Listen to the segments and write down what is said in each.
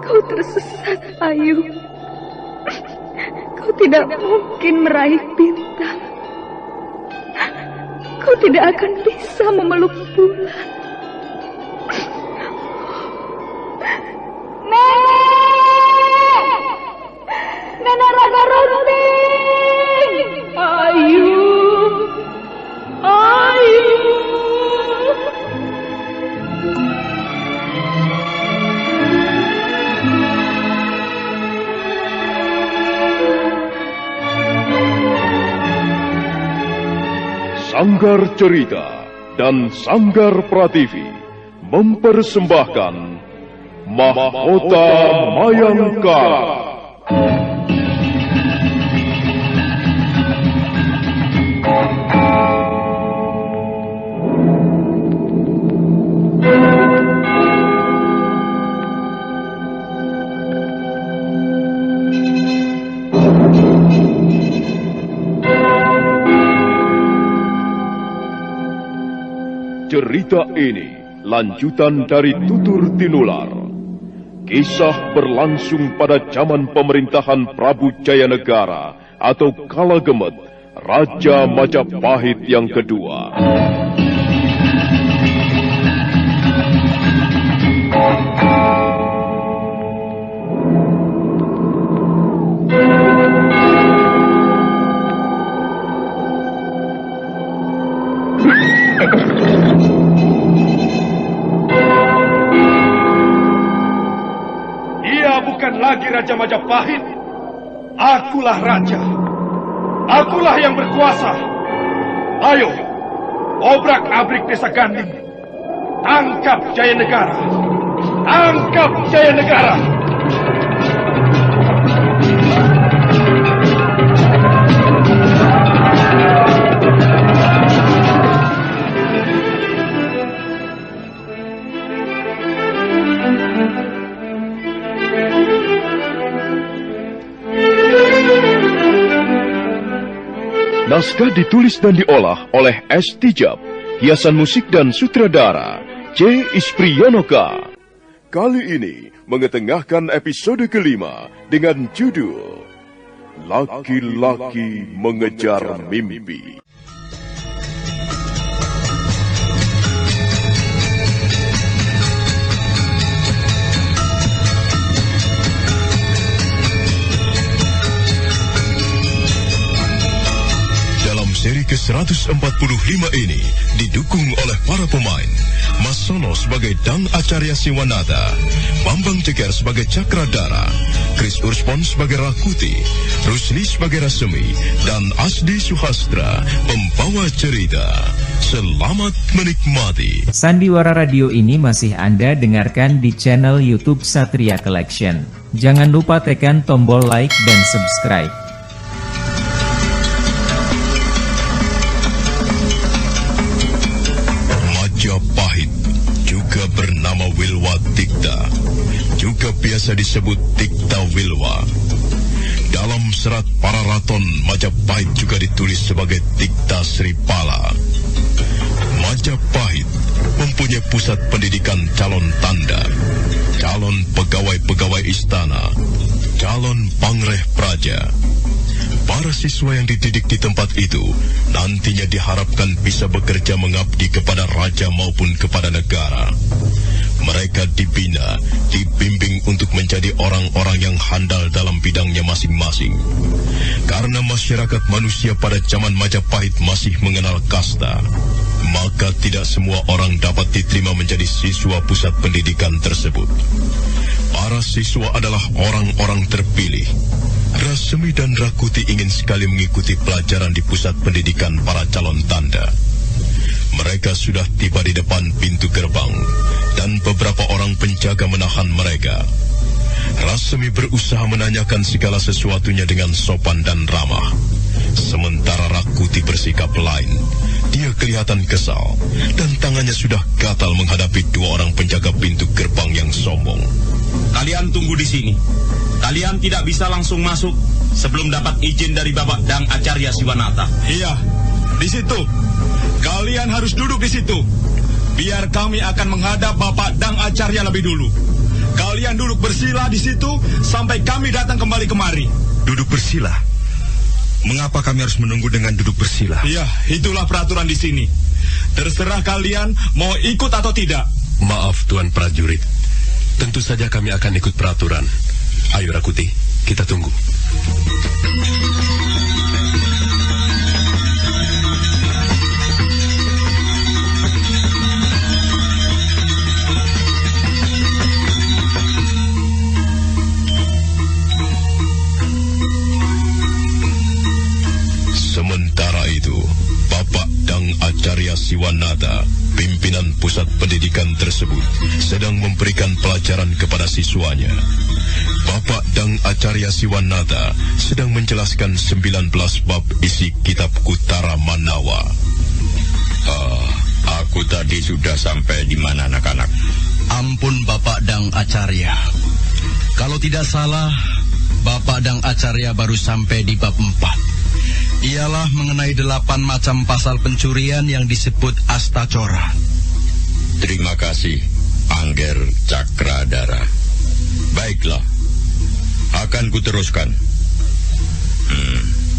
Kau tersesat, Ayu. Kau tidak mungkin meraih bintang. Kau tidak akan bisa memeluk bulan. Nenek Raga Runting! Ayu! Ayu! Sanggar Cerita dan Sanggar Prativi mempersembahkan Mahkota Mayangkara. Cerita ini lanjutan dari Tutur Tinular. Kisah berlangsung pada zaman pemerintahan Prabu Jayanegara atau Kalagemet, Raja Majapahit yang kedua. Bukan lagi Raja Majapahit. Akulah raja. Akulah yang berkuasa. Ayo, obrak-abrik desa Ganding. Tangkap Jayanegara. Tangkap Jayanegara. Naskah ditulis dan diolah oleh S. Tijab, hiasan musik dan sutradara C. Ispriyonoka. Kali ini mengetengahkan episode kelima dengan judul Laki-Laki Mengejar Mimpi. Seri ke-145 ini didukung oleh para pemain Mas Sono sebagai Dang Acarya Siwanata, Bambang Ceker sebagai Cakradara, Chris Urspon sebagai Rakuti, Rusli sebagai Rasemi, dan Asdi Suhastra pembawa cerita. Selamat menikmati. Sandiwara Radio ini masih Anda dengarkan di channel YouTube Satria Collection. Jangan lupa tekan tombol like dan subscribe. Majapahit, juga bernama Wilwa Tikta, juga biasa disebut Tikta Wilwa. Dalam serat Pararaton, Majapahit juga ditulis sebagai Tikta Sripala. Majapahit mempunyai pusat pendidikan calon tanda, calon pegawai-pegawai istana, calon pangreh praja. Para siswa yang dididik di tempat itu nantinya diharapkan bisa bekerja mengabdi kepada raja maupun kepada negara. Mereka dibina, dibimbing untuk menjadi orang-orang yang handal dalam bidangnya masing-masing. Karena masyarakat manusia pada zaman Majapahit masih mengenal kasta, maka tidak semua orang dapat diterima menjadi siswa pusat pendidikan tersebut. Para siswa adalah orang-orang terpilih. Rasemi dan Rakuti ingin sekali mengikuti pelajaran di pusat pendidikan para calon tanda. Mereka sudah tiba di depan pintu gerbang, dan beberapa orang penjaga menahan mereka. Rasemi berusaha menanyakan segala sesuatunya dengan sopan dan ramah. Sementara Rakuti bersikap lain. Dia kelihatan kesal, dan tangannya sudah gatal menghadapi dua orang penjaga pintu gerbang yang sombong. Kalian tunggu di sini. Kalian tidak bisa langsung masuk sebelum dapat izin dari Bapak Dang Acarya Siwanata. Iya, di situ. Kalian harus duduk di situ. Biar kami akan menghadap Bapak Dang Acarya lebih dulu. Kalian duduk bersila di situ sampai kami datang kembali kemari. Duduk bersila? Mengapa kami harus menunggu dengan duduk bersila? Iya, itulah peraturan di sini. Terserah kalian mau ikut atau tidak. Maaf, Tuan Prajurit. Tentu saja kami akan ikut peraturan. Ayo Rakuti, kita tunggu. Sementara itu, Bapak Dang Acarya Siwanata, pimpinan pusat pendidikan tersebut, sedang memberikan pelajaran kepada siswanya. Bapak Dang Acarya Siwanata sedang menjelaskan 19 bab isi kitab Kutara Manawa. Aku tadi sudah sampai di mana, anak-anak? Ampun Bapak Dang Acarya. Kalau tidak salah, Bapak Dang Acarya baru sampai di bab 4. Ialah mengenai 8 macam pasal pencurian yang disebut Astacora. Terima kasih, Angger Cakradara. Baiklah, akan kuteruskan.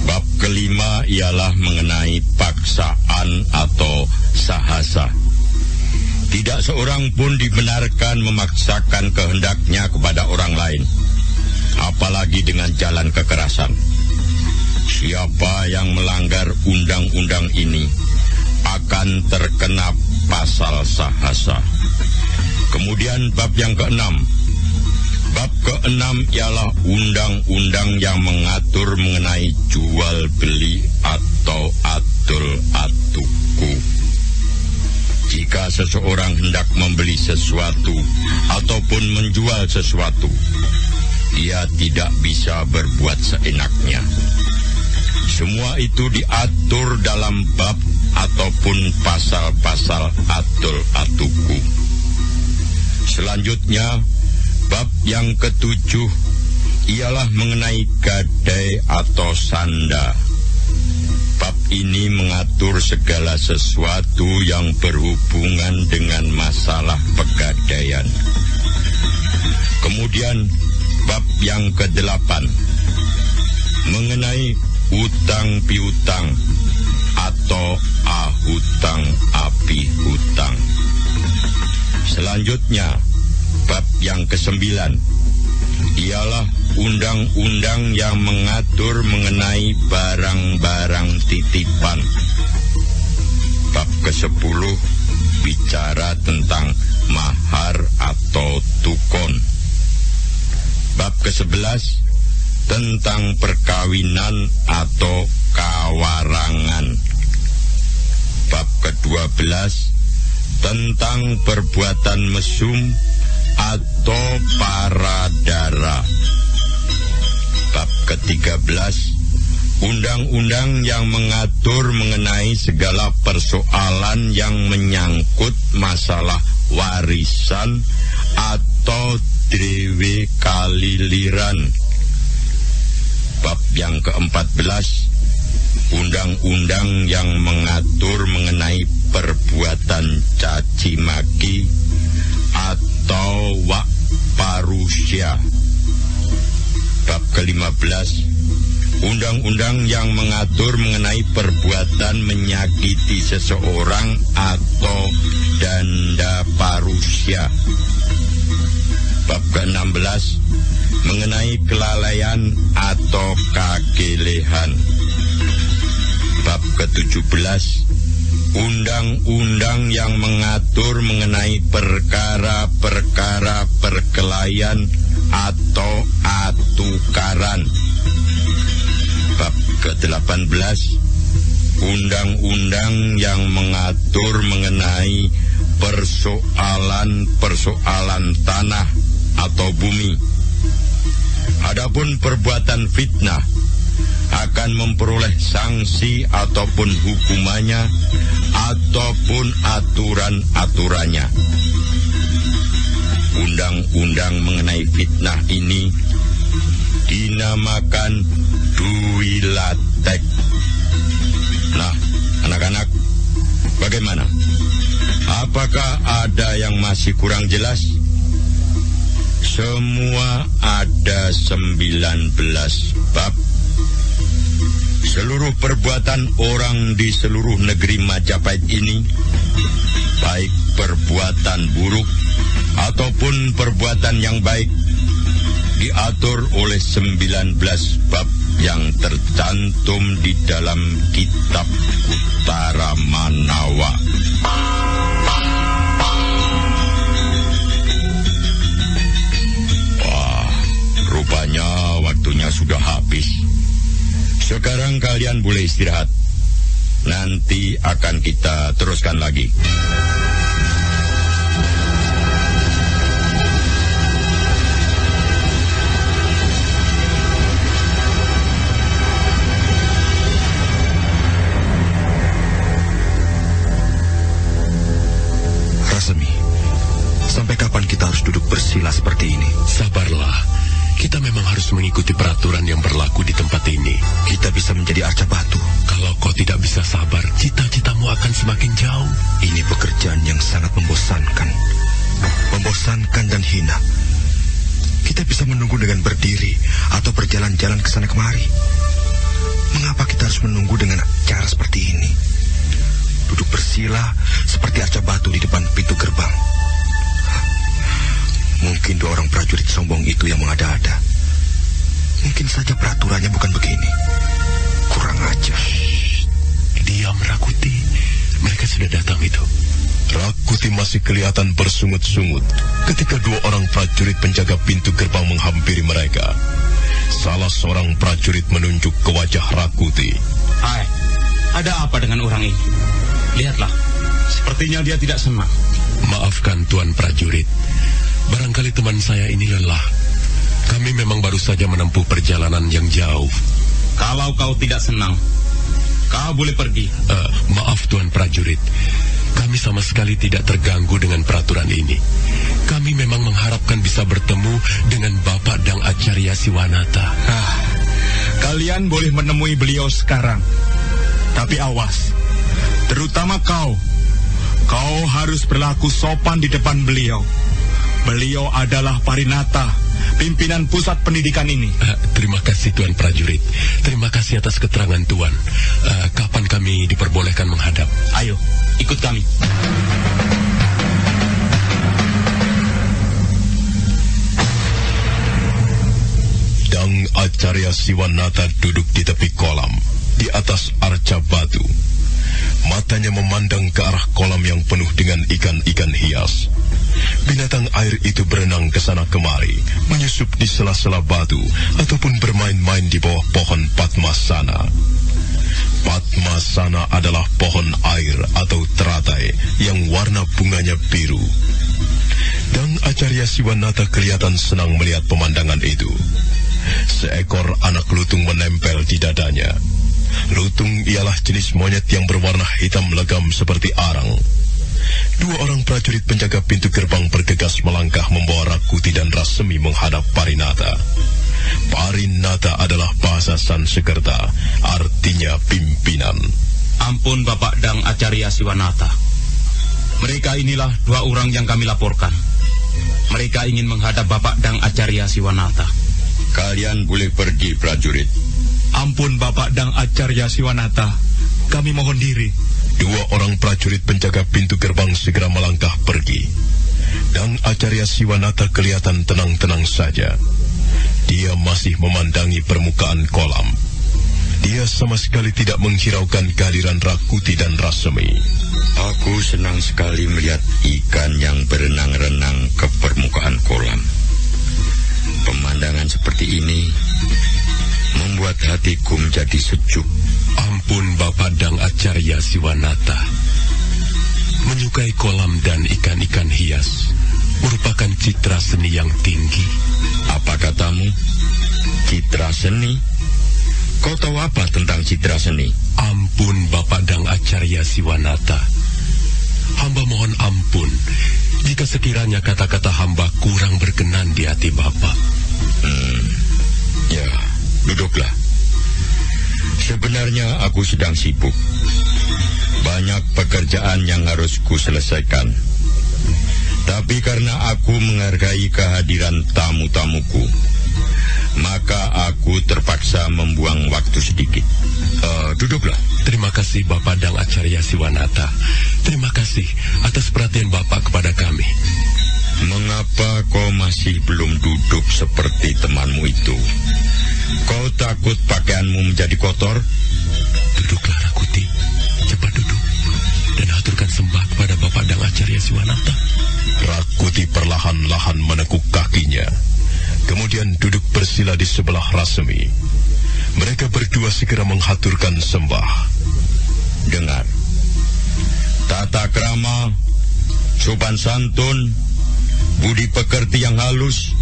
Bab kelima ialah mengenai paksaan atau sahasa. Tidak seorang pun dibenarkan memaksakan kehendaknya kepada orang lain, apalagi dengan jalan kekerasan. Siapa yang melanggar undang-undang ini akan terkena pasal sahasa. Kemudian bab yang ke-6. Bab ke-6 ialah undang-undang yang mengatur mengenai jual beli atau atul atuku. Jika seseorang hendak membeli sesuatu ataupun menjual sesuatu, ia tidak bisa berbuat seenaknya. Semua itu diatur dalam bab ataupun pasal-pasal atul atuku. Selanjutnya, bab yang ke-7 ialah mengenai gadai atau sanda. Bab ini mengatur segala sesuatu yang berhubungan dengan masalah pegadaian. Kemudian, bab yang ke-8 mengenai hutang piutang atau ahutang api hutang. Selanjutnya, bab yang ke-9 ialah undang-undang yang mengatur mengenai barang-barang titipan. Bab ke-10 bicara tentang mahar atau tukon. Bab ke-11 tentang perkawinan atau kawarangan. Bab ke-12 tentang perbuatan mesum atau paradara. Bab ke-13 undang-undang yang mengatur mengenai segala persoalan yang menyangkut masalah warisan atau dewe kaliliran. Bab yang ke-14 undang-undang yang mengatur mengenai perbuatan caci maki atau wak parusya. Bab ke-15 undang-undang yang mengatur mengenai perbuatan menyakiti seseorang atau danda parusya. Bab ke-16 mengenai kelalaian atau kagelehan. Bab ke-17 undang-undang yang mengatur mengenai perkara-perkara perkelahian atau atukaran. Bab ke-18 undang-undang yang mengatur mengenai persoalan-persoalan tanah atau bumi. Adapun perbuatan fitnah akan memperoleh sanksi ataupun hukumannya ataupun aturan-aturannya. Undang-undang mengenai fitnah ini dinamakan Duilatek. Nah, anak-anak, bagaimana? Apakah ada yang masih kurang jelas? Semua ada 19 bab. Seluruh perbuatan orang di seluruh negeri Majapahit ini, baik perbuatan buruk ataupun perbuatan yang baik, diatur oleh 19 bab yang tercantum di dalam kitab Utara Manawa. Wah, rupanya waktunya sudah habis. Sekarang kalian boleh istirahat. Nanti akan kita teruskan lagi. Rasemi, sampai kapan kita harus duduk bersila seperti ini? Sabarlah. Kita memang harus mengikuti peraturan yang berlaku di tempat ini. Kita bisa menjadi arca batu. Kalau kau tidak bisa sabar, cita-citamu akan semakin jauh. Ini pekerjaan yang sangat membosankan. Membosankan dan hina. Kita bisa menunggu dengan berdiri atau berjalan-jalan ke sana kemari. Mengapa kita harus menunggu dengan cara seperti ini? Duduk bersila seperti arca batu di depan pintu gerbang. Mungkin 2 orang prajurit sombong itu yang mengada-ada. Mungkin saja peraturannya bukan begini. Kurang ajar. Diam, Rakuti. Mereka sudah datang itu. Rakuti masih kelihatan bersungut-sungut ketika 2 orang prajurit penjaga pintu gerbang menghampiri mereka. Salah seorang prajurit menunjuk ke wajah Rakuti. Hai, ada apa dengan orang ini? Lihatlah, sepertinya dia tidak senang. Maafkan Tuan prajurit. Barangkali teman saya ini lelah. Kami memang baru saja menempuh perjalanan yang jauh. Kalau kau tidak senang, kau boleh pergi. Maaf Tuan prajurit. Kami sama sekali tidak terganggu dengan peraturan ini. Kami memang mengharapkan bisa bertemu dengan Bapak Dang Acarya Siwanata. Kalian boleh menemui beliau sekarang. Tapi awas, terutama kau. Kau harus berlaku sopan di depan beliau. Beliau adalah Parinata, pimpinan pusat pendidikan ini. Terima kasih Tuan prajurit. Terima kasih atas keterangan Tuan. Kapan kami diperbolehkan menghadap? Ayo, ikut kami. Dang Acarya Siwanata duduk di tepi kolam, di atas arca batu. Matanya memandang ke arah kolam yang penuh dengan ikan-ikan hias. Binatang air itu berenang ke sana kemari, menyusup di sela-sela batu, ataupun bermain-main di bawah pohon Padmasana. Padmasana adalah pohon air atau teratai yang warna bunganya biru. Dang Acarya Siwanata kelihatan senang melihat pemandangan itu. Seekor anak lutung menempel di dadanya. Lutung ialah jenis monyet yang berwarna hitam legam seperti arang. 2 orang prajurit penjaga pintu gerbang bergegas melangkah membawa Rakuti dan Rasemi menghadap Parinata. Parinata adalah bahasa Sanskerta, artinya pimpinan. Ampun Bapak Dang Acarya Siwanata. Mereka inilah 2 orang yang kami laporkan. Mereka ingin menghadap Bapak Dang Acarya Siwanata. Kalian boleh pergi, prajurit. Ampun Bapak Dang Acarya Siwanata, kami mohon diri. 2 orang prajurit penjaga pintu gerbang segera melangkah pergi. Dang Acarya Siwanata kelihatan tenang-tenang saja. Dia masih memandangi permukaan kolam. Dia sama sekali tidak menghiraukan kehadiran Rakuti dan Rasemi. Aku senang sekali melihat ikan yang berenang-renang ke permukaan kolam. Pemandangan seperti ini membuat hatiku menjadi sejuk. Ampun Bapak Dang Acarya Siwanata. Menyukai kolam dan ikan-ikan hias merupakan citra seni yang tinggi. Apa katamu? Citra seni? Kau tahu apa tentang citra seni? Ampun Bapak Dang Acarya Siwanata. Hamba mohon ampun jika sekiranya kata-kata hamba kurang berkenan di hati Bapak. Ya, duduklah. Sebenarnya aku sedang sibuk. Banyak pekerjaan yang harus ku selesaikan. Tapi karena aku menghargai kehadiran tamu-tamuku, maka aku terpaksa membuang waktu sedikit. Duduklah. Terima kasih Bapak Dang Acarya Siwanata. Terima kasih atas perhatian Bapak kepada kami. Mengapa kau masih belum duduk seperti temanmu itu? Kau takut pakaianmu menjadi kotor? Duduklah Rakuti, cepat duduk dan aturkan sembah kepada Bapak Dang Acarya Siwanata. Rakuti perlahan-lahan menekuk kakinya, kemudian duduk bersila di sebelah Rasemi. Mereka berdua segera menghaturkan sembah. Dengar, tata krama, sopan santun, budi pekerti yang halus,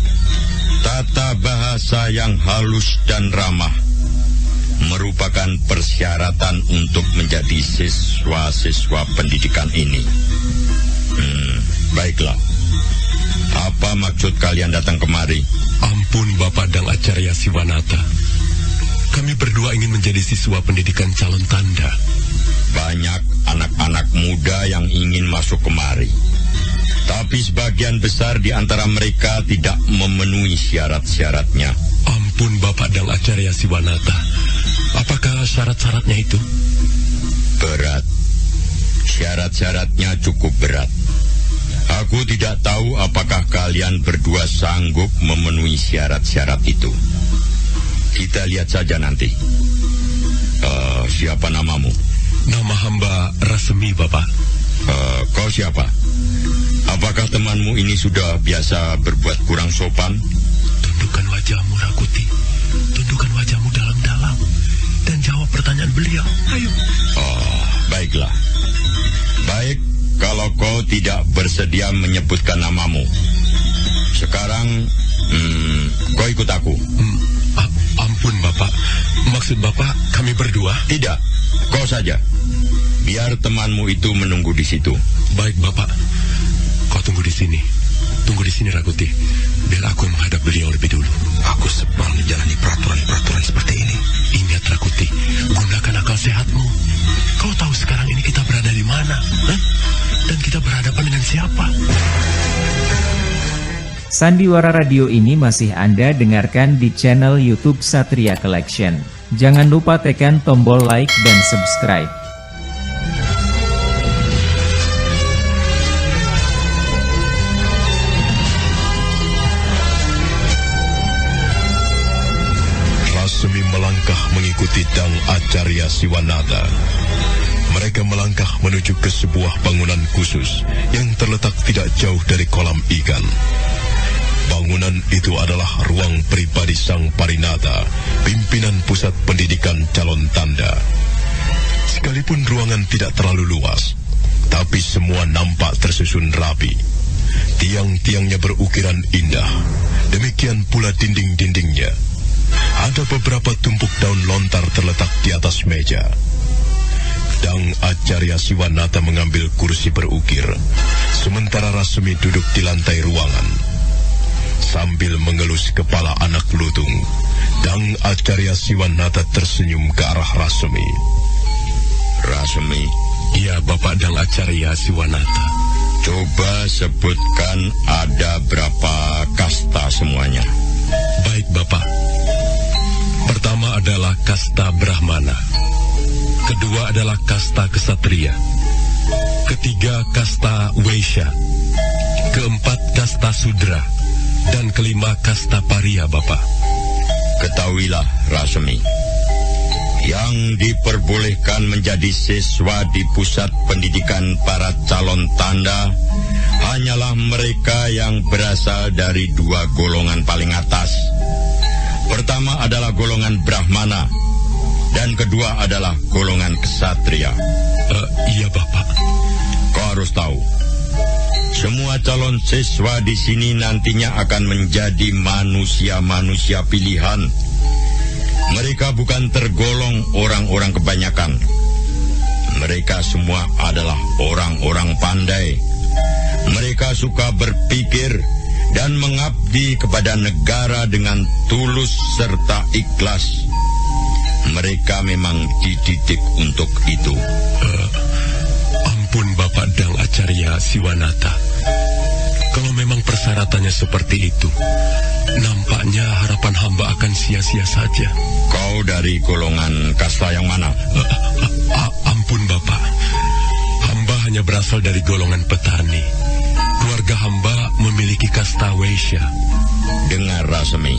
tata bahasa yang halus dan ramah merupakan persyaratan untuk menjadi siswa-siswa pendidikan ini. Baiklah. Apa maksud kalian datang kemari? Ampun Bapak Dang Acarya Siwanata. Kami berdua ingin menjadi siswa pendidikan calon tanda. Banyak anak-anak muda yang ingin masuk kemari. Tapi sebagian besar di antara mereka tidak memenuhi syarat-syaratnya. Ampun Bapak Dang Acarya Siwanata. Apakah syarat-syaratnya itu? Berat. Syarat-syaratnya cukup berat. Aku tidak tahu apakah kalian berdua sanggup memenuhi syarat-syarat itu. Kita lihat saja nanti. Siapa namamu? Nama hamba Rasemi, Bapak. Kau siapa? Apakah temanmu ini sudah biasa berbuat kurang sopan? Tundukkan wajahmu, Rakuti. Tundukkan wajahmu dalam-dalam. Dan jawab pertanyaan beliau. Ayo. Baiklah. Baik, kalau kau tidak bersedia menyebutkan namamu. Sekarang, kau ikut aku. Ampun, Bapak. Maksud Bapak, kami berdua? Tidak, kau saja. Biar temanmu itu menunggu di situ. Baik, Bapak. Kau tunggu di sini. Tunggu di sini, Rakuti. Biar aku yang menghadap beliau lebih dulu. Aku sebal menjalani peraturan-peraturan seperti ini. Ingat, Rakuti, gunakan akal sehatmu. Kau tahu sekarang ini kita berada di mana? Dan kita berhadapan dengan siapa? Sandiwara Radio ini masih Anda dengarkan di channel YouTube Satria Collection. Jangan lupa tekan tombol like dan subscribe. Rasemi melangkah mengikuti Dang Acarya Siwanata. Mereka melangkah menuju ke sebuah bangunan khusus yang terletak tidak jauh dari kolam ikan. Bangunan itu adalah ruang pribadi Sang Parinata, pimpinan pusat pendidikan calon tanda. Sekalipun ruangan tidak terlalu luas, tapi semua nampak tersusun rapi. Tiang-tiangnya berukiran indah, demikian pula dinding-dindingnya. Ada beberapa tumpuk daun lontar terletak di atas meja. Dang Acarya Siwanata mengambil kursi berukir, sementara Rasemi duduk di lantai ruangan. Sambil mengelus kepala anak lutung, Dang Acarya Siwanata tersenyum ke arah Rasemi. Rasemi? Iya, Bapak Dang Acarya Siwanata. Coba sebutkan ada berapa kasta semuanya. Baik, Bapak. Pertama adalah kasta Brahmana. Kedua adalah kasta Kesatria. Ketiga kasta Waisya. Keempat kasta Sudra. Dan kelima kasta Paria, Bapak. Ketahuilah, Rasemi, yang diperbolehkan menjadi siswa di pusat pendidikan para calon tanda hanyalah mereka yang berasal dari dua golongan paling atas. Pertama adalah golongan Brahmana, dan kedua adalah golongan Kesatria. Iya, Bapak. Kau harus tahu, semua calon siswa di sini nantinya akan menjadi manusia-manusia pilihan. Mereka bukan tergolong orang-orang kebanyakan. Mereka semua adalah orang-orang pandai. Mereka suka berpikir dan mengabdi kepada negara dengan tulus serta ikhlas. Mereka memang dididik untuk itu. Ampun, Bapak Dang Acarya Siwanata. Kalau memang persyaratannya seperti itu, nampaknya harapan hamba akan sia-sia saja. Kau dari golongan kasta yang mana? Ampun Bapak, hamba hanya berasal dari golongan petani. Keluarga hamba memiliki kasta Waisya. Dengar Rasmi,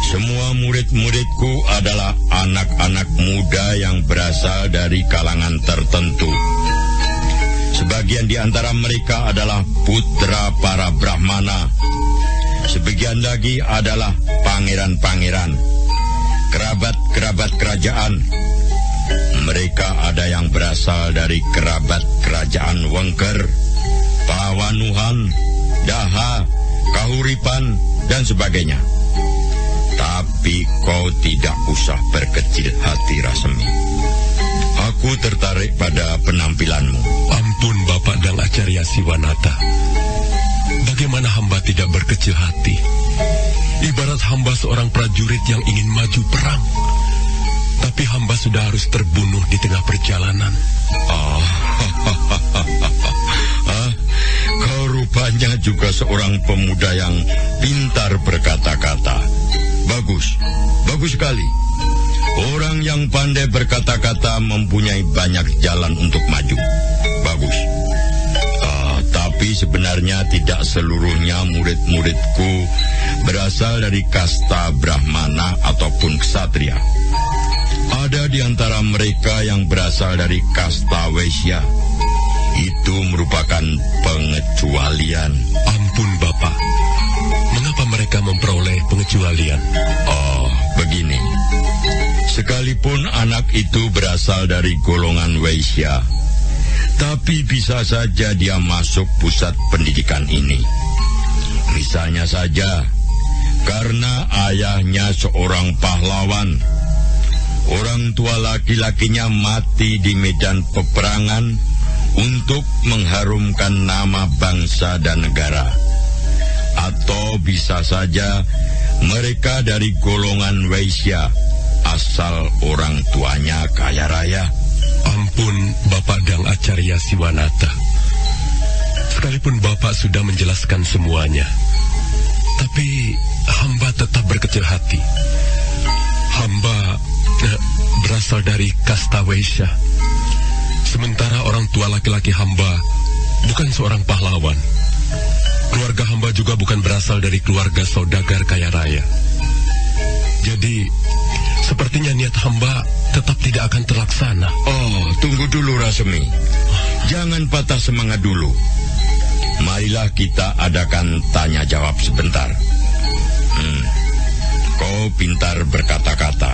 semua murid-muridku adalah anak-anak muda yang berasal dari kalangan tertentu. Sebagian di antara mereka adalah putra para Brahmana. Sebagian lagi adalah pangeran-pangeran, kerabat-kerabat kerajaan. Mereka ada yang berasal dari kerabat kerajaan Wengker, Pawanuhan, Daha, Kahuripan, dan sebagainya. Tapi kau tidak usah berkecil hati, Rasmi. Aku tertarik pada penampilanmu. Ampun Bapak Dang Acarya Siwanata. Bagaimana hamba tidak berkecil hati? Ibarat hamba seorang prajurit yang ingin maju perang. Tapi hamba sudah harus terbunuh di tengah perjalanan. Kau rupanya juga seorang pemuda yang pintar berkata-kata. Bagus, bagus sekali. Orang yang pandai berkata-kata mempunyai banyak jalan untuk maju. Bagus. Tapi sebenarnya tidak seluruhnya murid-muridku berasal dari kasta Brahmana ataupun Ksatria. Ada di antara mereka yang berasal dari kasta Waisya. Itu merupakan pengecualian. Ampun Bapak, mengapa mereka memperoleh pengecualian? Begini. Sekalipun anak itu berasal dari golongan Waisya, tapi bisa saja dia masuk pusat pendidikan ini. Misalnya saja, karena ayahnya seorang pahlawan, orang tua laki-lakinya mati di medan peperangan untuk mengharumkan nama bangsa dan negara. Atau bisa saja mereka dari golongan Waisya, asal orang tuanya kaya raya. Ampun Bapak Dang Acarya Siwanata. Sekalipun Bapak sudah menjelaskan semuanya, tapi hamba tetap berkecil hati. Hamba berasal dari kasta Waisya. Sementara orang tua laki-laki hamba bukan seorang pahlawan. Keluarga hamba juga bukan berasal dari keluarga saudagar kaya raya. Jadi, sepertinya niat hamba tetap tidak akan terlaksana. Tunggu dulu Rasmi. Jangan patah semangat dulu. Marilah kita adakan tanya jawab sebentar. Kau pintar berkata-kata.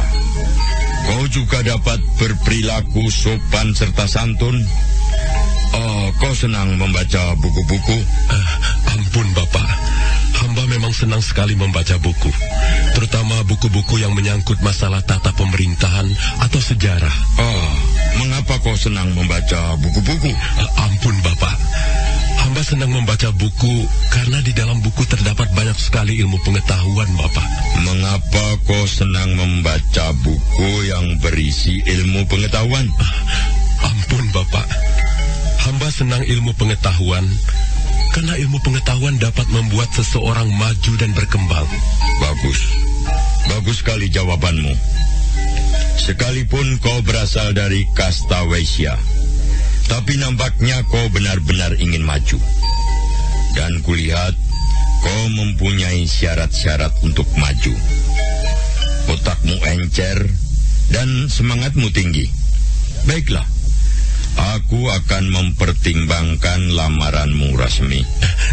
Kau juga dapat berperilaku sopan serta santun. Kau senang membaca buku-buku? Ampun Bapak, hamba memang senang sekali membaca buku, terutama buku-buku yang menyangkut masalah tata pemerintahan atau sejarah. Mengapa kau senang membaca buku-buku? Ampun Bapak, hamba senang membaca buku karena di dalam buku terdapat banyak sekali ilmu pengetahuan Bapak. Mengapa kau senang membaca buku yang berisi ilmu pengetahuan? Ampun Bapak, hamba senang ilmu pengetahuan karena ilmu pengetahuan dapat membuat seseorang maju dan berkembang. Bagus. Bagus sekali jawabanmu. Sekalipun kau berasal dari kasta Waisya, tapi nampaknya kau benar-benar ingin maju. Dan kulihat kau mempunyai syarat-syarat untuk maju. Otakmu encer dan semangatmu tinggi. Baiklah. Aku akan mempertimbangkan lamaranmu, Rasmi.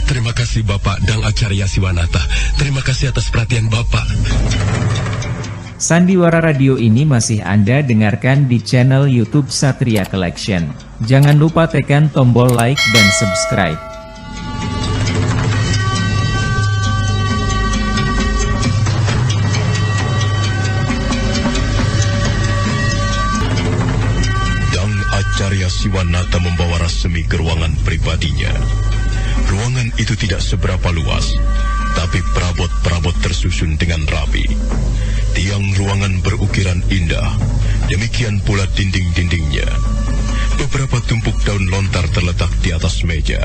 Terima kasih Bapak Dang Acarya Siwanata. Terima kasih atas perhatian Bapak. Sandiwara Radio ini masih Anda dengarkan di channel YouTube Satria Collection. Jangan lupa tekan tombol like dan subscribe. Acarya Siwanata membawa Rasmi ke ruangan pribadinya. Ruangan itu tidak seberapa luas, tapi perabot-perabot tersusun dengan rapi. Tiang ruangan berukiran indah, demikian pula dinding-dindingnya. Beberapa tumpuk daun lontar terletak di atas meja.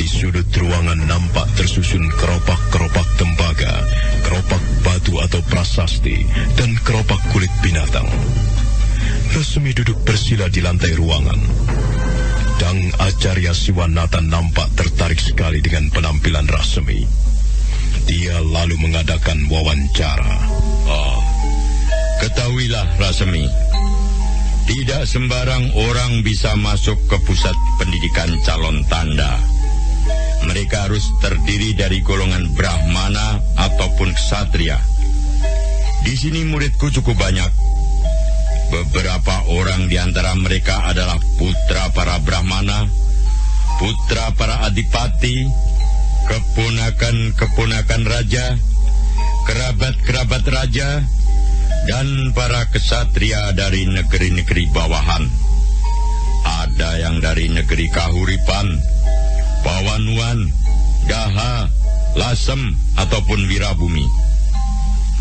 Di sudut ruangan nampak tersusun keropak-keropak tembaga, keropak batu atau prasasti, dan keropak kulit binatang. Rasmi duduk bersila di lantai ruangan. Dang Acarya Siwanata nampak tertarik sekali dengan penampilan Rasmi. Dia lalu mengadakan wawancara. Ketahuilah Rasmi, tidak sembarang orang bisa masuk ke pusat pendidikan calon tanda. Mereka harus terdiri dari golongan Brahmana ataupun Ksatria. Di sini muridku cukup banyak. Beberapa orang di antara mereka adalah putra para Brahmana, putra para adipati, keponakan-keponakan raja, kerabat-kerabat raja, dan para ksatria dari negeri-negeri bawahan. Ada yang dari negeri Kahuripan, Pawanuan, Daha, Lasem, ataupun Wirabumi.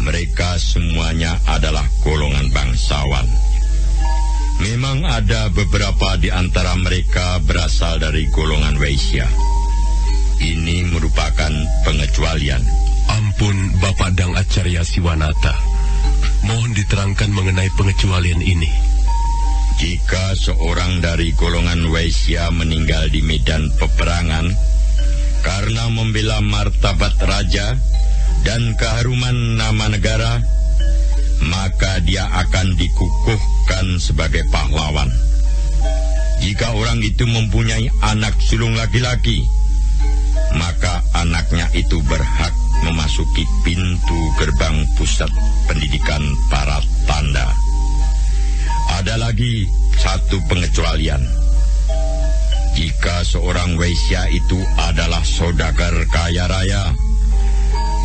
Mereka semuanya adalah golongan bangsawan. Memang ada beberapa di antara mereka berasal dari golongan Waisya. Ini merupakan pengecualian. Ampun, Bapak Dang Acarya Siwanata. Mohon diterangkan mengenai pengecualian ini. Jika seorang dari golongan Waisya meninggal di medan peperangan karena membela martabat raja dan keharuman nama negara, maka dia akan dikukuhkan sebagai pahlawan. Jika orang itu mempunyai anak sulung laki-laki, maka anaknya itu berhak memasuki pintu gerbang pusat pendidikan para tanda. Ada lagi satu pengecualian. Jika seorang Waisya itu adalah saudagar kaya raya,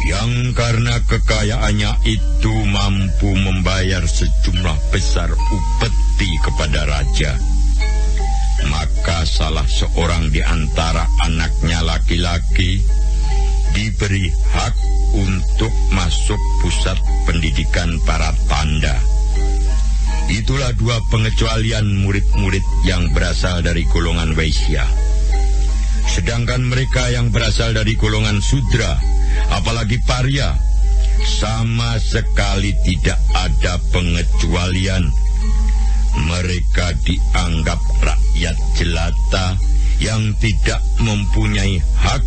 yang karena kekayaannya itu mampu membayar sejumlah besar upeti kepada raja, maka salah seorang di antara anaknya laki-laki diberi hak untuk masuk pusat pendidikan para tanda. Itulah dua pengecualian murid-murid yang berasal dari golongan Waisya. Sedangkan mereka yang berasal dari golongan Sudra, apalagi Parya, sama sekali tidak ada pengecualian. Mereka dianggap rakyat jelata yang tidak mempunyai hak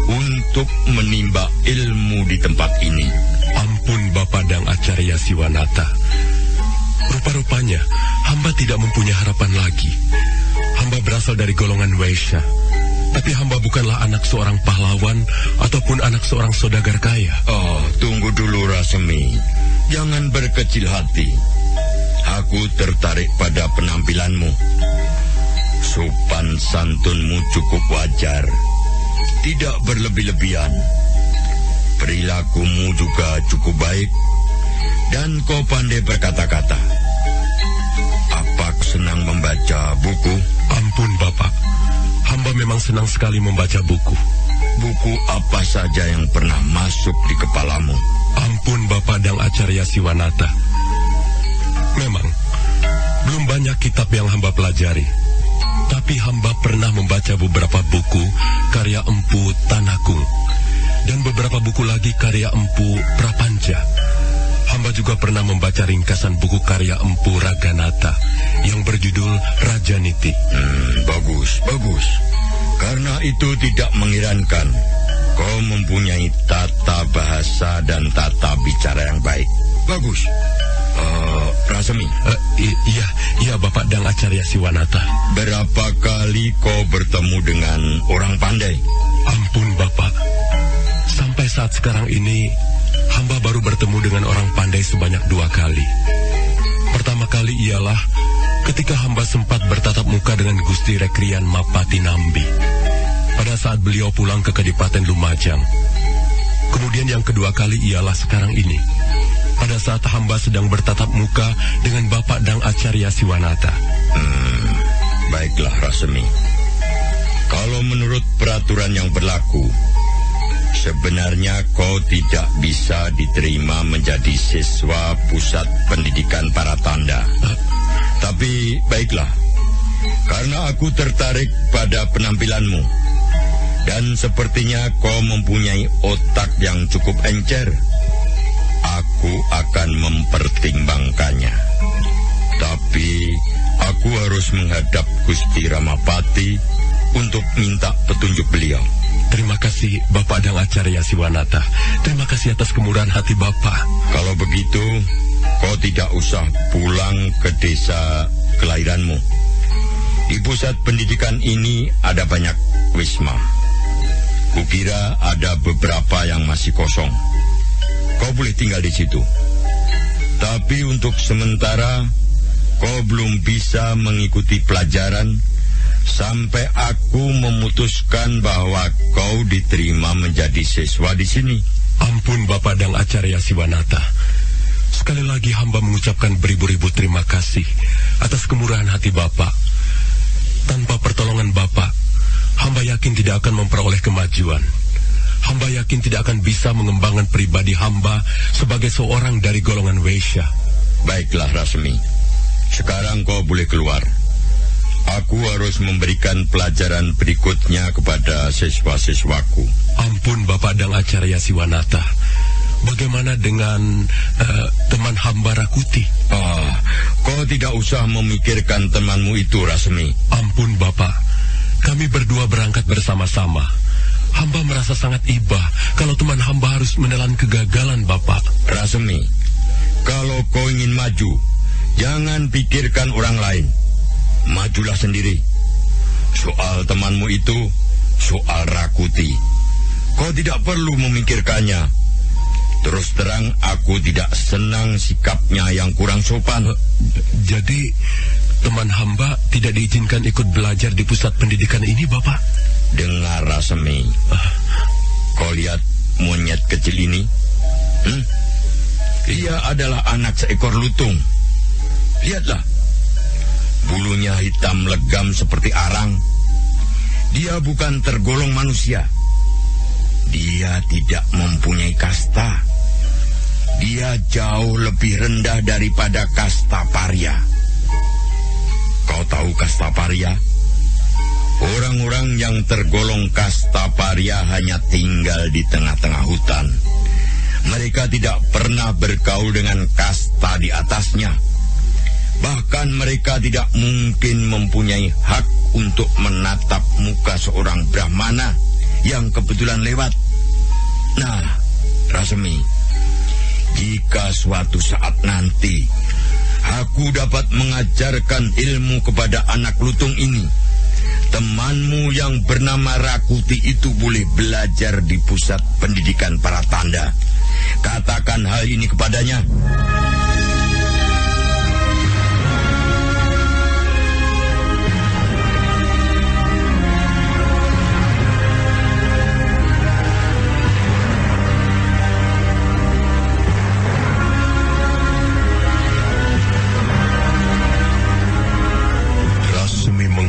untuk menimba ilmu di tempat ini. Ampun, Bapak Dang Acarya Siwanata. Rupa-rupanya hamba tidak mempunyai harapan lagi. Hamba berasal dari golongan Waisya, tapi hamba bukanlah anak seorang pahlawan ataupun anak seorang saudagar kaya. Tunggu dulu Rasmi, jangan berkecil hati. Aku tertarik pada penampilanmu. Sopan santunmu cukup wajar, tidak berlebih-lebihan. Perilakumu juga cukup baik, dan kau pandai berkata-kata. Apa senang membaca buku? Ampun, Bapak. Hamba memang senang sekali membaca buku. Buku apa saja yang pernah masuk di kepalamu? Ampun, Bapak Dang Acarya Siwanata. Memang, belum banyak kitab yang hamba pelajari. Tapi hamba pernah membaca beberapa buku karya Empu Tanakung. Dan beberapa buku lagi karya Empu Prapanca. Hamba juga pernah membaca ringkasan buku karya Empu Raganata yang berjudul Raja Niti. Bagus. Karena itu tidak mengirankan kau mempunyai tata bahasa dan tata bicara yang baik. Bagus. Rasmi. Iya, Bapak Dang Acarya Siwanata. Berapa kali kau bertemu dengan orang pandai? Ampun, Bapak. Sampai saat sekarang ini, hamba baru bertemu dengan orang pandai sebanyak 2 kali. Pertama kali ialah ketika hamba sempat bertatap muka dengan Gusti Rekrian Mapati Nambi pada saat beliau pulang ke Kadipaten Lumajang. Kemudian yang kedua kali ialah sekarang ini, pada saat hamba sedang bertatap muka dengan Bapak Dang Acarya Siwanata. Baiklah, Rasmi. Kalau menurut peraturan yang berlaku, sebenarnya kau tidak bisa diterima menjadi siswa pusat pendidikan para tanda. Tapi baiklah, karena aku tertarik pada penampilanmu, Dan sepertinya kau mempunyai otak yang cukup encer. Aku akan mempertimbangkannya. Tapi aku harus menghadap Gusti Ramapati untuk minta petunjuk beliau. Terima kasih Bapak Dang Acarya Siwanata. Terima kasih atas kemurahan hati Bapak. Kalau begitu, kau tidak usah pulang ke desa kelahiranmu. Di pusat pendidikan ini ada banyak wisma. Kukira ada beberapa yang masih kosong. Kau boleh tinggal di situ. Tapi untuk sementara, kau belum bisa mengikuti pelajaran sampai aku memutuskan bahwa kau diterima menjadi siswa di sini. Ampun Bapak Dang Acarya Siwanata. Sekali lagi hamba mengucapkan beribu-ribu terima kasih atas kemurahan hati Bapak. Tanpa pertolongan Bapak, hamba yakin tidak akan memperoleh kemajuan. Hamba yakin tidak akan bisa mengembangkan pribadi hamba sebagai seorang dari golongan Waisya. Baiklah Rasmi, sekarang kau boleh keluar. Aku harus memberikan pelajaran berikutnya kepada siswa-siswaku. Ampun Bapak Dang Acarya Siwanata. Bagaimana dengan teman hamba Rakuti? Kau tidak usah memikirkan temanmu itu, Rasmi. Ampun Bapak, kami berdua berangkat bersama-sama. Hamba merasa sangat iba kalau teman hamba harus menelan kegagalan, Bapak. Rasmi, kalau kau ingin maju, jangan pikirkan orang lain. Majulah sendiri. Soal temanmu itu, soal Rakuti, kau tidak perlu memikirkannya. Terus terang, aku tidak senang sikapnya yang kurang sopan. Jadi, teman hamba tidak diizinkan ikut belajar di pusat pendidikan ini, Bapak? Dengar, Rasmi. Kau lihat monyet kecil ini? Dia adalah anak seekor lutung. Lihatlah. Bulunya hitam legam seperti arang. Dia bukan tergolong manusia. Dia tidak mempunyai kasta. Dia jauh lebih rendah daripada kasta paria. Kau tahu kasta paria? Orang-orang yang tergolong kasta paria hanya tinggal di tengah-tengah hutan. Mereka tidak pernah bergaul dengan kasta di atasnya. Bahkan mereka tidak mungkin mempunyai hak untuk menatap muka seorang Brahmana yang kebetulan lewat. Nah, Rasmi, jika suatu saat nanti aku dapat mengajarkan ilmu kepada anak lutung ini, temanmu yang bernama Rakuti itu boleh belajar di pusat pendidikan para tanda. Katakan hal ini kepadanya.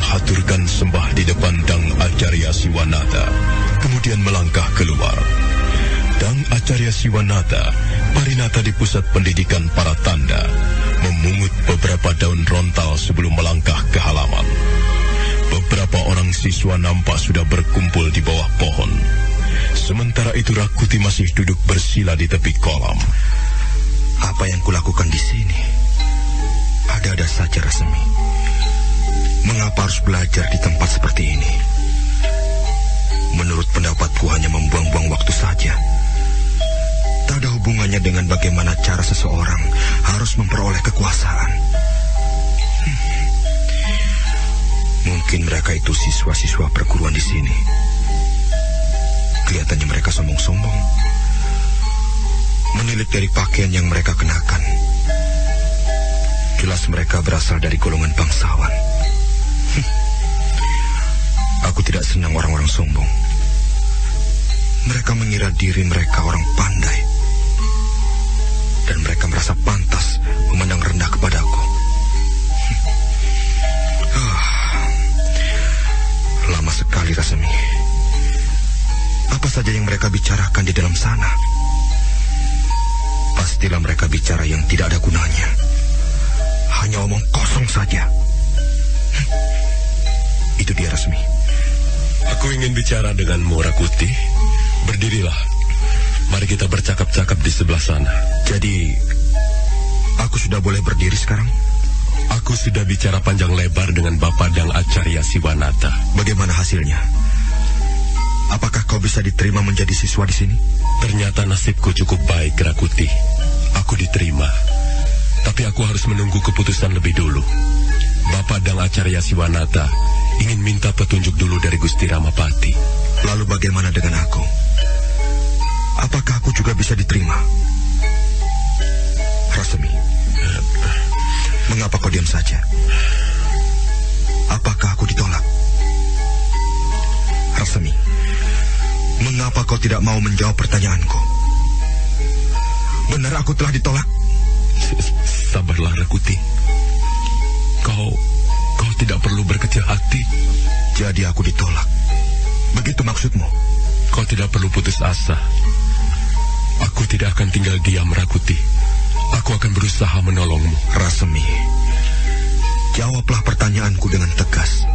Haturkan sembah di depan Dang Acarya Siwanata, kemudian melangkah keluar. Dang Acarya Siwanata, Parinata di pusat pendidikan para tanda, memungut beberapa daun rontal sebelum melangkah ke halaman. Beberapa orang siswa nampak sudah berkumpul di bawah pohon. Sementara itu Rakuti masih duduk bersila di tepi kolam. Apa yang kulakukan di sini? Ada-ada saja, Rasmi. Mengapa harus belajar di tempat seperti ini? Menurut pendapatku hanya membuang-buang waktu saja. Tak ada hubungannya dengan bagaimana cara seseorang harus memperoleh kekuasaan. Mungkin mereka itu siswa-siswa perguruan di sini. Kelihatannya mereka sombong-sombong. Menilik dari pakaian yang mereka kenakan. Jelas mereka berasal dari golongan bangsawan. Aku tidak senang orang-orang sombong. Mereka mengira diri mereka orang pandai. Dan mereka merasa pantas memandang rendah kepadaku. Lama sekali Rasmi. Apa saja yang mereka bicarakan di dalam sana? Pastilah mereka bicara yang tidak ada gunanya. Hanya omong kosong saja. Itu dia Rasmi. Aku ingin bicara denganmu, Rakuti. Berdirilah. Mari kita bercakap-cakap di sebelah sana. Jadi, aku sudah boleh berdiri sekarang? Aku sudah bicara panjang lebar dengan Bapak Dang Acarya Siwanata. Bagaimana hasilnya? Apakah kau bisa diterima menjadi siswa di sini? Ternyata nasibku cukup baik, Rakuti. Aku diterima. Tapi aku harus menunggu keputusan lebih dulu. Bapak Dang Acarya Siwanata ingin minta petunjuk dulu dari Gusti Ramapati. Lalu bagaimana dengan aku? Apakah aku juga bisa diterima? Rasemi, mengapa kau diam saja? Apakah aku ditolak? Rasemi, mengapa kau tidak mau menjawab pertanyaanku? Benar aku telah ditolak? Sabarlah, Rakuti. Kau tidak perlu berkecil hati. Jadi aku ditolak. Begitu maksudmu? Kau tidak perlu putus asa. Aku tidak akan tinggal diam, Rakuti. Aku akan berusaha menolongmu. Rasemi, jawablah pertanyaanku dengan tegas.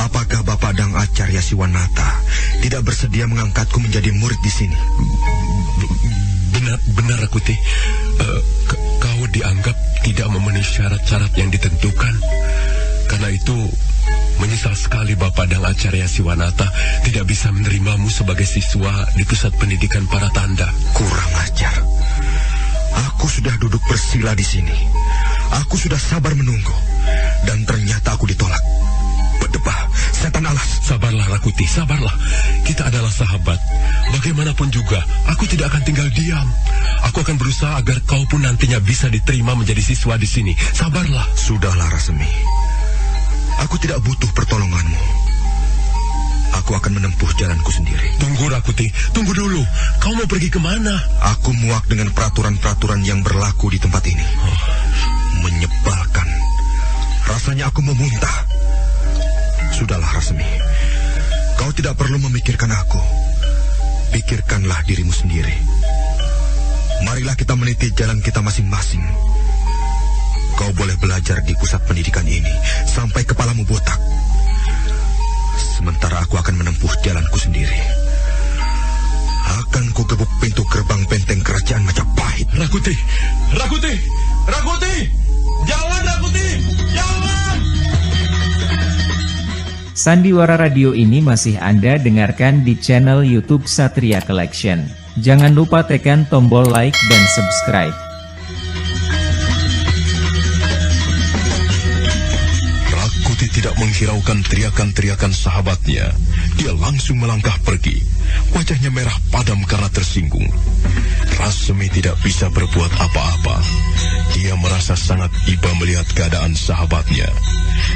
Apakah Bapak Dang Acarya Siwanata tidak bersedia mengangkatku menjadi murid di sini? Benar, Rakuti. Kau dianggap tidak memenuhi syarat-syarat yang ditentukan. Karena itu, menyesal sekali Bapak Dang Acarya Siwanata tidak bisa menerimamu sebagai siswa di pusat pendidikan para tanda. Kurang ajar. Aku sudah duduk bersila di sini. Aku sudah sabar menunggu. Dan ternyata aku ditolak. Berdebah, setan alas. Sabarlah, Rakuti, sabarlah. Kita adalah sahabat. Bagaimanapun juga, aku tidak akan tinggal diam. Aku akan berusaha agar kau pun nantinya bisa diterima menjadi siswa di sini. Sabarlah. Sudahlah, Rasemi. Aku tidak butuh pertolonganmu. Aku akan menempuh jalanku sendiri. Tunggu, Rakuti. Tunggu dulu. Kau mau pergi kemana? Aku muak dengan peraturan-peraturan yang berlaku di tempat ini. Menyebalkan. Rasanya aku mau muntah. Sudahlah, Rasemi. Kau tidak perlu memikirkan aku. Pikirkanlah dirimu sendiri. Marilah kita meniti jalan kita masing-masing. Kau boleh belajar di pusat pendidikan ini sampai kepalamu botak. Sementara aku akan menempuh jalanku sendiri. Akan ku gebuk pintu gerbang benteng kerajaan Majapahit. Rakuti! Rakuti! Rakuti! Jangan, Rakuti! Jangan! Sandiwara Radio ini masih Anda dengarkan di channel YouTube Satria Collection. Jangan lupa tekan tombol like dan subscribe. Rakuti tidak menghiraukan teriakan-teriakan sahabatnya. Dia langsung melangkah pergi. Wajahnya merah padam karena tersinggung. Rasemi tidak bisa berbuat apa-apa. Dia merasa sangat iba melihat keadaan sahabatnya.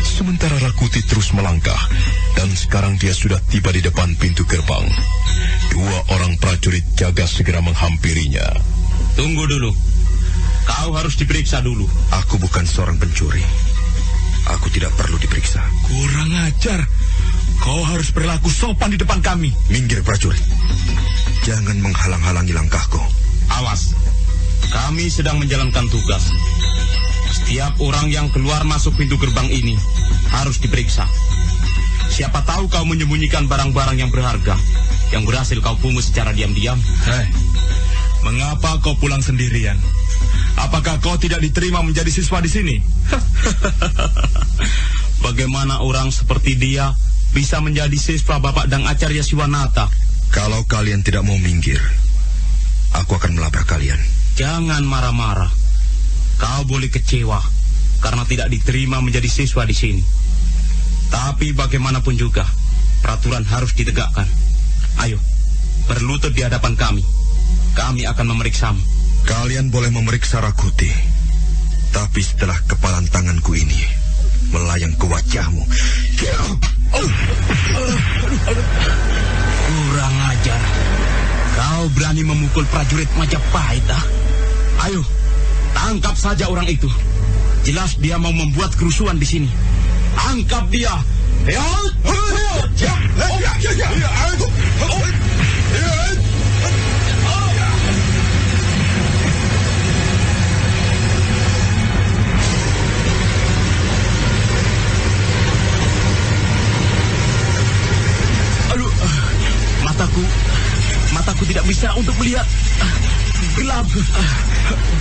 Sementara Rakuti terus melangkah, dan sekarang dia sudah tiba di depan pintu gerbang. Dua orang prajurit jaga segera menghampirinya. Tunggu dulu. Kau harus diperiksa dulu. Aku bukan seorang pencuri. Aku tidak perlu diperiksa. Kurang ajar. Kau harus berlaku sopan di depan kami. Minggir, prajurit. Jangan menghalang-halangi langkahku. Awas. Kami sedang menjalankan tugas. Setiap orang yang keluar masuk pintu gerbang ini harus diperiksa. Siapa tahu kau menyembunyikan barang-barang yang berharga yang berhasil kau pungut secara diam-diam. Hei, mengapa kau pulang sendirian? Apakah kau tidak diterima menjadi siswa di sini? Bagaimana orang seperti dia bisa menjadi siswa Bapak Dang Acarya Siwanata? Kalau kalian tidak mau minggir, aku akan melabrak kalian. Jangan marah-marah. Kau boleh kecewa karena tidak diterima menjadi siswa di sini. Tapi bagaimanapun juga, peraturan harus ditegakkan. Ayo, berlutut di hadapan kami. Kami akan memeriksamu. Kalian boleh memeriksa Rakuti, tapi setelah kepalan tanganku ini melayang ke wajahmu. Kurang ajar. Kau berani memukul prajurit Majapahit, ah? Ayo, tangkap saja orang itu. Jelas dia mau membuat kerusuhan di sini. Tangkap dia. lihat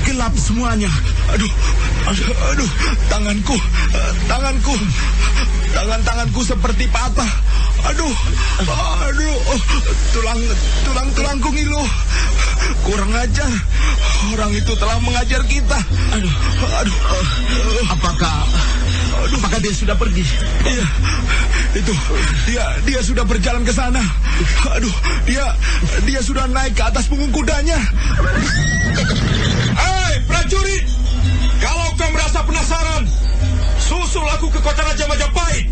gelap semuanya. Aduh, tanganku seperti patah. Tulangku ngilu. Kurang ajar. Orang itu telah mengajar kita. Apakah dia sudah pergi? Iya, itu dia sudah berjalan ke sana. Dia sudah naik ke atas punggung kudanya. Hei, prajurit! Kalau kau merasa penasaran, susul aku ke kota Raja Majapahit.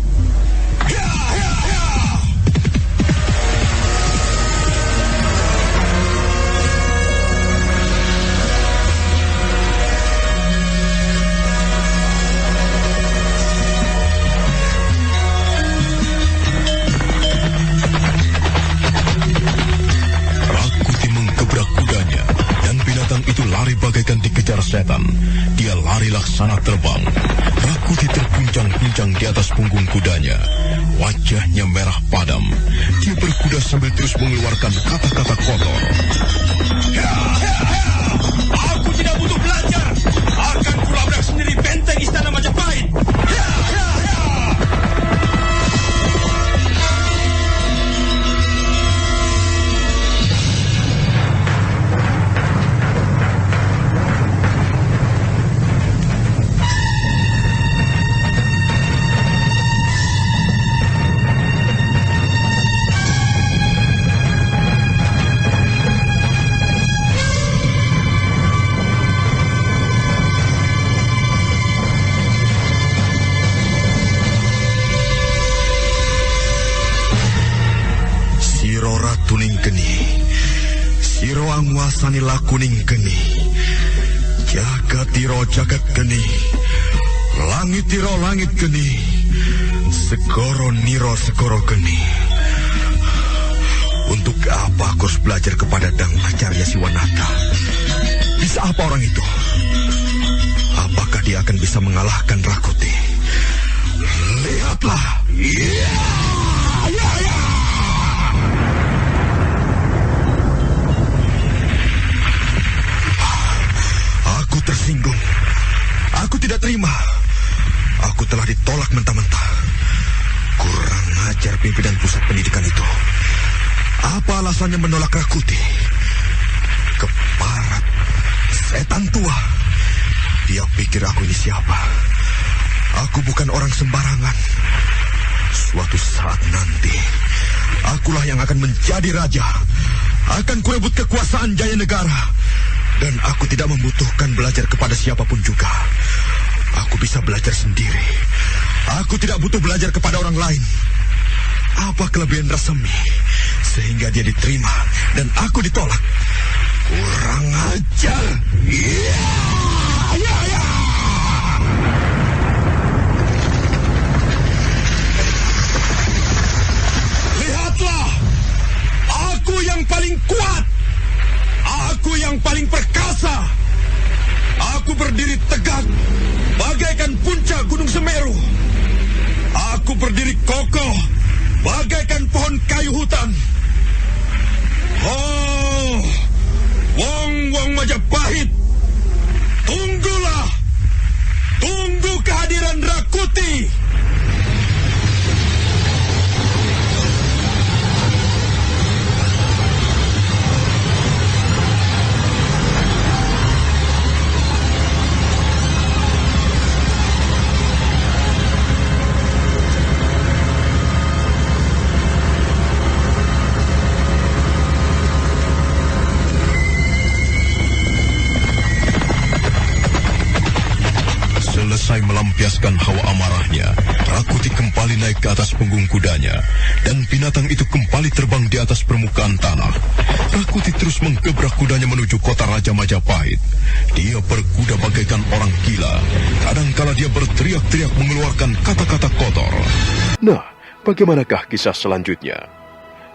Lari bagaikan dikejar setan. Dia lari laksana terbang. Rakuti terguncang-guncang di atas punggung kudanya. Wajahnya merah padam. Dia berkuda sambil terus mengeluarkan kata-kata kotor. Aku tidak butuh belajar. Akan kulabrak sendiri benteng istana Majapahit. Angwasani lakuning geni, jagatiro jagat geni, langitiro langit geni, segoro niro segoro geni. Untuk apa aku harus belajar kepada Dang Acarya Siwanata? Bisa apa orang itu? Apakah dia akan bisa mengalahkan Rakuti? Lihatlah. Tersinggung. Aku tidak terima. Aku telah ditolak mentah-mentah. Kurang ajar pimpinan pusat pendidikan itu. Apa alasannya menolak Rakuti? Keparat. Setan tua. Dia pikir aku ini siapa? Aku bukan orang sembarangan. Suatu saat nanti, akulah yang akan menjadi raja. Akan kurebut kekuasaan Jaya Negara. Dan aku tidak membutuhkan belajar kepada siapapun juga. Aku bisa belajar sendiri. Aku tidak butuh belajar kepada orang lain. Apa kelebihan Rasemi sehingga dia diterima dan aku ditolak? Kurang ajar. Lihatlah, aku yang paling kuat. Aku yang paling perkasa. Aku berdiri tegak bagaikan puncak Gunung Semeru. Aku berdiri kokoh bagaikan pohon kayu hutan. Oh, wong-wong Majapahit, tunggulah. Tunggu kehadiran Rakuti. Selesai melampiaskan hawa amarahnya, Rakuti kembali naik ke atas punggung kudanya, dan binatang itu kembali terbang di atas permukaan tanah. Rakuti terus menggebrak kudanya menuju kota Raja Majapahit. Dia berkuda bagaikan orang gila. Kadangkala dia berteriak-teriak mengeluarkan kata-kata kotor. Nah, bagaimanakah kisah selanjutnya?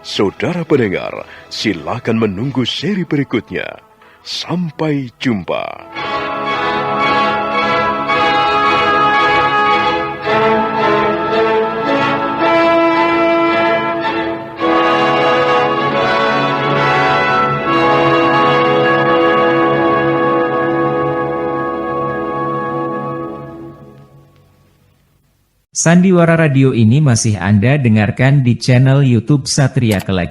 Saudara pendengar, silakan menunggu seri berikutnya. Sampai jumpa. Sandiwara Radio ini masih Anda dengarkan di channel YouTube Satria Collection.